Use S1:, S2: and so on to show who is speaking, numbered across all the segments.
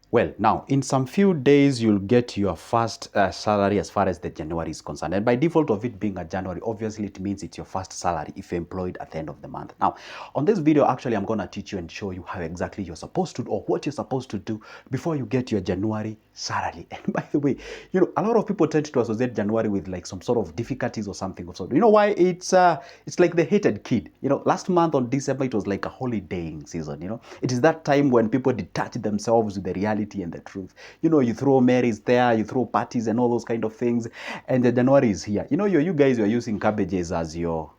S1: Well, now, in some few days, you'll get your first salary as far as the January is concerned. And by default of it being a January, obviously it means it's your first salary if you're employed at the end of the month. Now, on this video, actually, I'm going to teach you and show you how exactly you're supposed to, or what you're supposed to do before you get your January salary. And by the way, a lot of people tend to associate January with like some sort of difficulties or something of sort. You know why? It's like the hated kid. Last month on December, it was like a holidaying season. It is that time when people detach themselves with the reality and the truth. You throw marries there, you throw parties and all those kind of things, and the January is here. You guys are using cabbages as your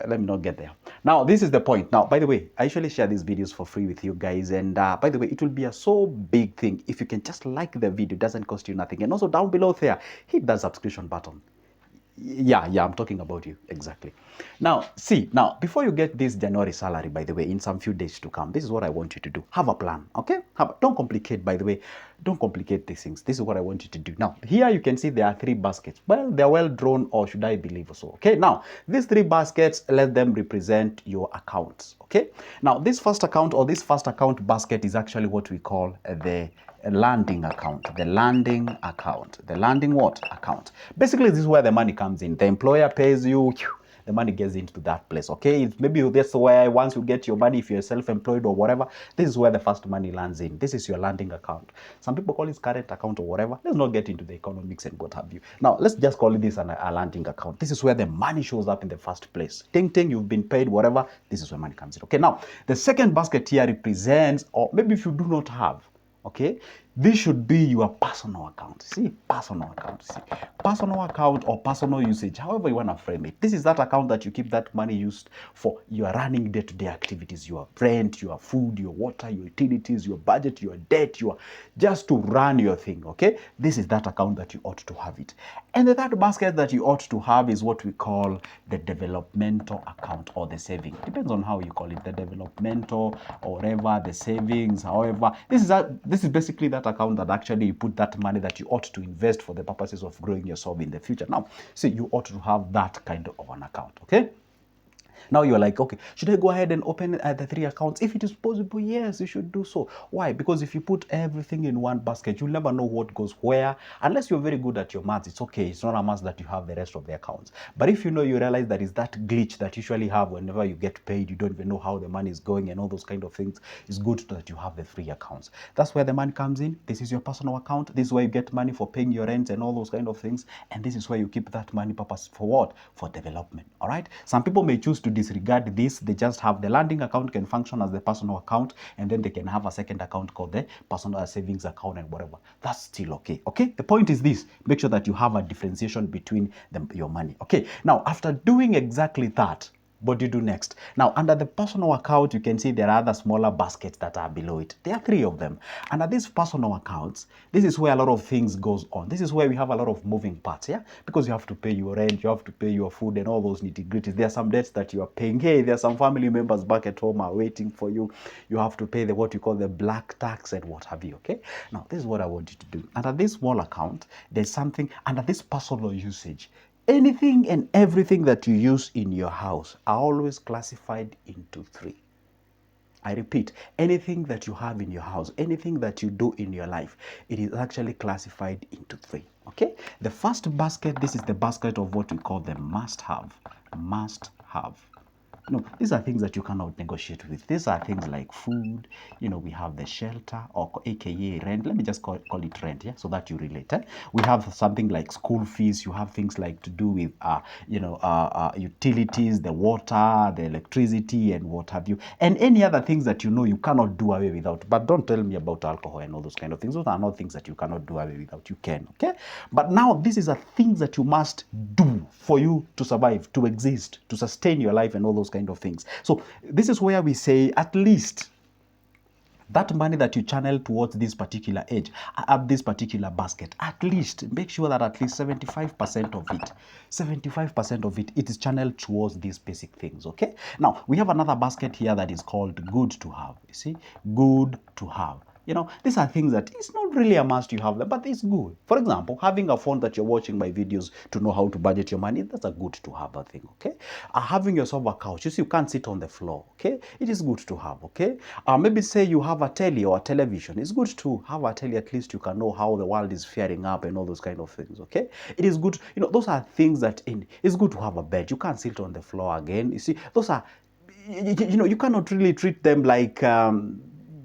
S1: let me not get there. Now, this is the point. Now, by the way, I usually share these videos for free with you guys. And by the way, it will be a so big thing if you can just like the video. It doesn't cost you nothing. And also down below there, hit that subscription button. Yeah, I'm talking about you. Exactly. Now, before you get this January salary, by the way, in some few days to come, this is what I want you to do. Have a plan, okay? Don't complicate, by the way. Don't complicate these things. This is what I want you to do. Now, here you can see there are 3 baskets. Well, they're well drawn, or should I believe so? Okay, now, these 3 baskets, let them represent your accounts, okay? Now, this first account or this first account basket is actually what we call the landing account. The landing account. The landing what? Account. Basically, this is where the money comes in. The employer pays you, the money gets into that place, okay? Maybe that's where once you get your money, if you're self-employed or whatever, this is where the first money lands in. This is your landing account. Some people call it current account or whatever. Let's not get into the economics and what have you. Now, let's just call it this a landing account. This is where the money shows up in the first place. Ting, ting, you've been paid, whatever. This is where money comes in. Okay, now, the second basket here represents, or maybe if you do not have, okay, this should be your personal account. See, personal account. See, personal account or personal usage, however you want to frame it. This is that account that you keep that money used for your running day-to-day activities, your rent, your food, your water, your utilities, your budget, your debt, your just to run your thing. Okay, this is that account that you ought to have it. And the third basket that you ought to have is what we call the developmental account or the saving. Depends on how you call it, the developmental or whatever, the savings, however. This is basically that account that actually you put that money that you ought to invest for the purposes of growing yourself in the future. Now, see, you ought to have that kind of an account, okay? Now you're like, okay, should I go ahead and open the 3 accounts? If it is possible, yes, you should do so. Why? Because if you put everything in one basket, you'll never know what goes where. Unless you're very good at your maths, it's okay. It's not a must that you have the rest of the accounts. But if you realize that is that glitch that you usually have whenever you get paid, you don't even know how the money is going and all those kind of things, it's good that you have the 3 accounts. That's where the money comes in. This is your personal account. This is where you get money for paying your rent and all those kind of things. And this is where you keep that money purpose for what? For development. All right. Some people may choose to disregard this. They just have the landing account can function as the personal account, and then they can have a second account called the personal savings account and whatever. That's still okay. Okay. The point is this: make sure that you have a differentiation between your money. Okay. Now, after doing exactly that, what do you do next? Now, under the personal account, you can see there are other smaller baskets that are below it. There are 3 of them. Under these personal accounts, this is where a lot of things goes on. This is where we have a lot of moving parts, yeah? Because you have to pay your rent, you have to pay your food and all those nitty-gritties. There are some debts that you are paying. Hey, there are some family members back at home are waiting for you. You have to pay what you call the black tax and what have you, okay? Now, this is what I want you to do. Under this small account, there's something, under this personal usage, anything and everything that you use in your house are always classified into 3. I repeat, anything that you have in your house, anything that you do in your life, it is actually classified into 3. Okay? The first basket, this is the basket of what we call the must have. Must have. No, these are things that you cannot negotiate with. These are things like food. We have the shelter, or aka rent. Let me just call it rent, yeah, so that you relate. We have something like school fees. You have things like to do with, utilities, the water, the electricity, and what have you, and any other things that you cannot do away without. But don't tell me about alcohol and all those kind of things. Those are not things that you cannot do away without. You can, okay? But now this is a things that you must do for you to survive, to exist, to sustain your life, and all those kind of things. So this is where we say at least that money that you channel towards this particular age, this particular basket, at least make sure that at least 75% of it, it is channeled towards these basic things, okay? Now, we have another basket here that is called good to have. You see, good to have. You know, these are things that it's not really a must you have them, but it's good. For example, having a phone that you're watching my videos to know how to budget your money, that's a good to have a thing, okay? Having yourself a couch, you see, you can't sit on the floor, okay? It is good to have, okay? Maybe say you have a telly or a television. It's good to have a telly, at least you can know how the world is faring up and all those kind of things, okay? It is good, you know, those are things that it's good to have a bed. You can't sit on the floor again. You see, those are, you know, you cannot really treat them like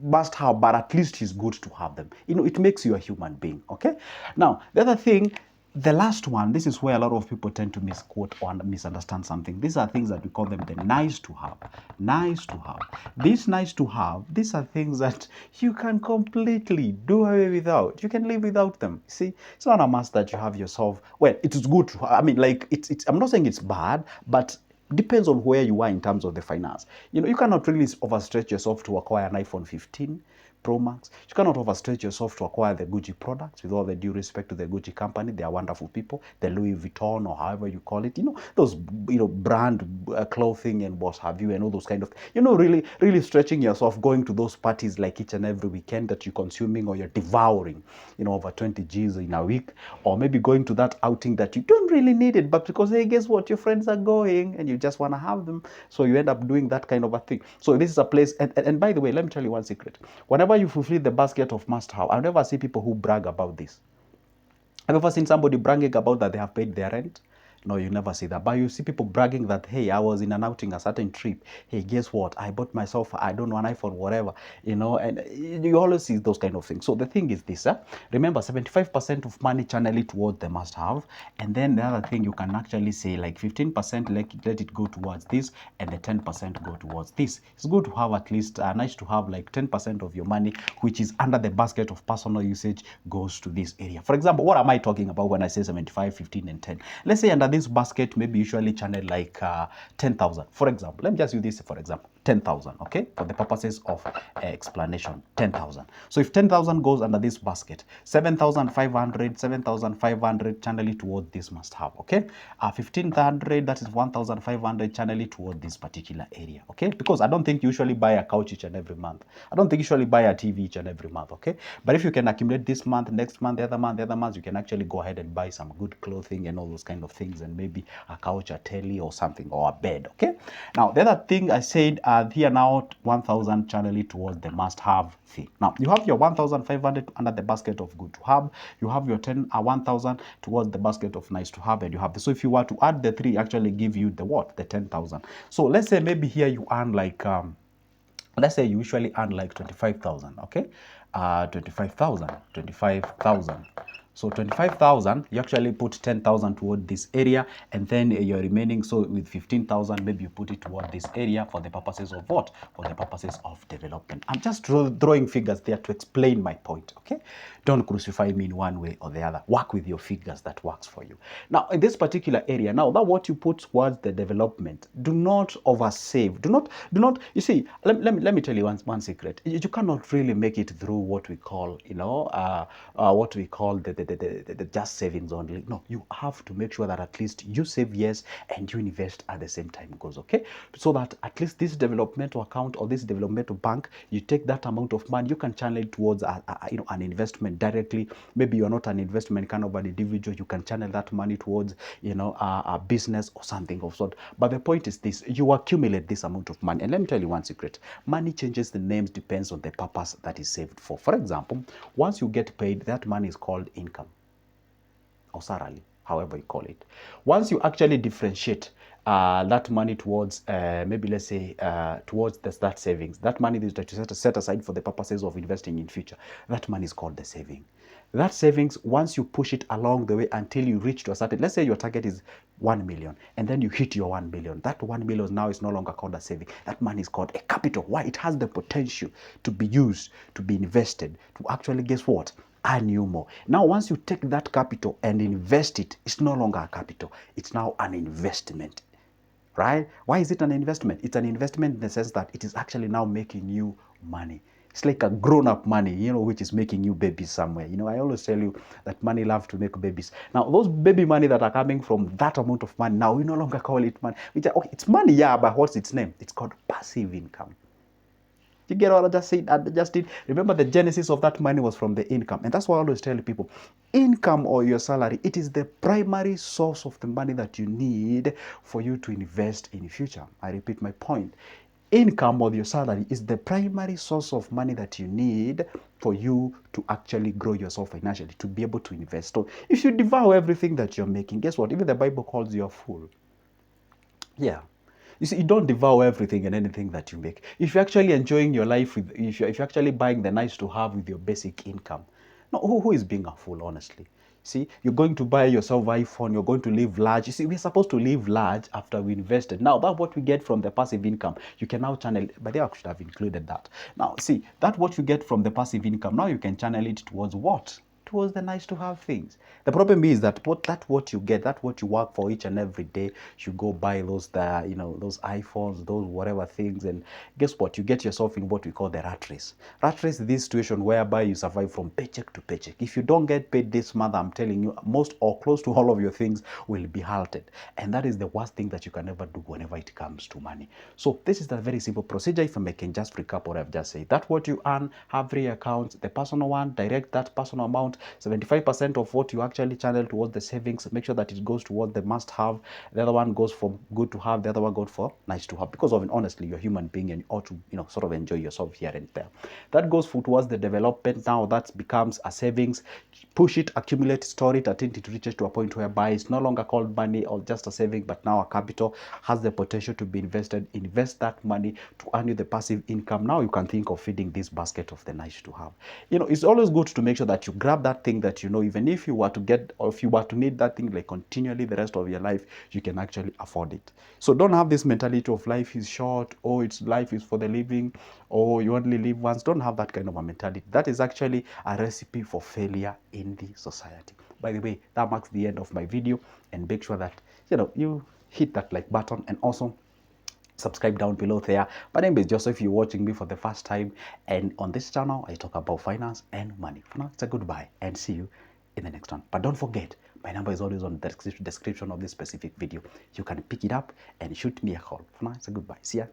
S1: must have, but at least it's good to have them. You know, it makes you a human being, okay? Now, the other thing, the last one, this is where a lot of people tend to misquote or misunderstand something. These are things that we call them the nice to have. Nice to have. These nice to have, these are things that you can completely do away without. You can live without them. See, it's not a must that you have yourself. Well, it is good to, I mean, like, it's I'm not saying it's bad, but depends on where you are in terms of the finance. You know, you cannot really overstretch yourself to acquire an iPhone 15 Pro Max. You cannot overstretch yourself to acquire the Gucci products. With all the due respect to the Gucci company, they are wonderful people. The Louis Vuitton or however you call it, you know, those, you know, brand clothing and what have you and all those kind of, you know, really stretching yourself, going to those parties like each and every weekend that you're consuming or you're devouring, you know, over 20 G's in a week, or maybe going to that outing that you don't really need it, but because, hey, guess what, your friends are going and you just want to have them, so you end up doing that kind of a thing. So this is a place, and by the way, let me tell you one secret. Whenever you fulfill the basket of must have, I never see people who brag about this. Have you ever seen somebody bragging about that they have paid their rent? No, you never see that. But you see people bragging that, hey, I was in an outing, a certain trip. Hey, guess what? I bought myself, I don't know, an iPhone, whatever, you know, and you always see those kind of things. So the thing is this, remember, 75% of money channel it towards the must have. And then the other thing you can actually say, like 15% let it go towards this, and the 10% go towards this. It's good to have at least, nice to have like 10% of your money, which is under the basket of personal usage, goes to this area. For example, what am I talking about when I say 75, 15, and 10? Let's say under this basket, maybe usually channel like 10,000. For example, let me just use this for example, 10,000, okay? For the purposes of explanation, 10,000. So if 10,000 goes under this basket, 7,500 channel it toward this must have, okay? 1,500, that is 1,500, channel it toward this particular area, okay? Because I don't think you usually buy a couch each and every month. I don't think you usually buy a TV each and every month, okay? But if you can accumulate this month, next month, the other month, you can actually go ahead and buy some good clothing and all those kind of things, and maybe a couch, a telly, or something, or a bed, okay? Now, the other thing I said, here now, 1,000 channel it towards the must-have thing. Now, you have your 1,500 under the basket of good to have. You have your 1,000 towards the basket of nice to have, and you have this. So if you were to add the three, actually give you the what? The 10,000. So let's say maybe here you earn like, let's say you usually earn like 25,000, okay? 25,000. So 25,000, you actually put 10,000 toward this area, and then your remaining, so with 15,000, maybe you put it toward this area for the purposes of what? For the purposes of development. I'm just throwing figures there to explain my point, okay? Don't crucify me in one way or the other. Work with your figures that works for you. Now, in this particular area, now that what you put towards the development, do not oversave. Do not, you see, let me tell you one secret. You cannot really make it through what we call, you know, what we call the just savings only. No, you have to make sure that at least you save, yes, and you invest at the same time goes, okay? So that at least this developmental account or this developmental bank, you take that amount of money, you can channel it towards you know, an investment directly. Maybe you're not an investment kind of an individual, you can channel that money towards, you know, a business or something of sort. But the point is this: you accumulate this amount of money, and let me tell you one secret: money changes the names depends on the purpose that is saved for. For example, once you get paid, that money is called income or salary, however you call it. Once you actually differentiate that money towards, maybe let's say, towards that savings, that money that you set aside for the purposes of investing in future, that money is called the saving. That savings, once you push it along the way until you reach to a certain, let's say your target is 1 million, and then you hit your 1 million. That 1 million now is no longer called a saving. That money is called a capital. Why? It has the potential to be used, to be invested, to actually, guess what? Earn you more. Now, once you take that capital and invest it, it's no longer a capital. It's now an investment, right? Why is it an investment? It's an investment in the sense that it is actually now making you money. It's like a grown-up money, you know, which is making you babies somewhere. You know, I always tell you that money loves to make babies. Now, those baby money that are coming from that amount of money, now we no longer call it money. Which, okay, it's money, yeah, but what's its name? It's called passive income. You get what I just said? I just did. Remember, the genesis of that money was from the income. And that's why I always tell people, income or your salary, it is the primary source of the money that you need for you to invest in the future. I repeat my point. Income or your salary is the primary source of money that you need for you to actually grow yourself financially, to be able to invest. So if you devour everything that you're making, guess what? Even the Bible calls you a fool. Yeah. You see, you don't devour everything and anything that you make. If you're actually enjoying your life, if you're actually buying the nice to have with your basic income, no, who is being a fool, honestly? See, you're going to buy yourself iPhone, you're going to live large. You see, we're supposed to live large after we invested. Now, that's what we get from the passive income. You can now channel, but they should have included that. Now, see, that what you get from the passive income, now you can channel it towards what? Towards the nice to have things. The problem is that what you get, that what you work for each and every day, you go buy those those iPhones, those whatever things, and guess what? You get yourself in what we call the rat race. Rat race is this situation whereby you survive from paycheck to paycheck. If you don't get paid this month, I'm telling you, most or close to all of your things will be halted, and that is the worst thing that you can ever do whenever it comes to money. So this is the very simple procedure. If I can just recap what I've just said, that what you earn, have 3 accounts. The personal one, direct that personal amount. 75% of what you actually channel towards the savings, make sure that it goes towards the must have. The other one goes for good to have, the other one goes for nice to have, because of, honestly, you're a human being and you ought to sort of enjoy yourself here and there. That goes for towards the development. Now that becomes a savings. Push it, accumulate, store it until it reaches to a point whereby it's no longer called money or just a saving, but now a capital, has the potential to be invested. Invest that money to earn you the passive income. Now you can think of feeding this basket of the nice to have. It's always good to make sure that you grab that thing that even if you were to get, or if you were to need that thing like continually the rest of your life, you can actually afford it. So don't have this mentality of life is short, or life is for the living, or you only live once. Don't have that kind of a mentality. That is actually a recipe for failure in the society. By the way, that marks the end of my video, and make sure that you hit that like button, and also subscribe down below there. My name is Joseph. You're watching me for the first time, and on this channel I talk about finance and money. For now, it's a goodbye, and see you in the next one. But don't forget, my number is always on the description of this specific video. You can pick it up and shoot me a call. For now, it's a goodbye. See ya.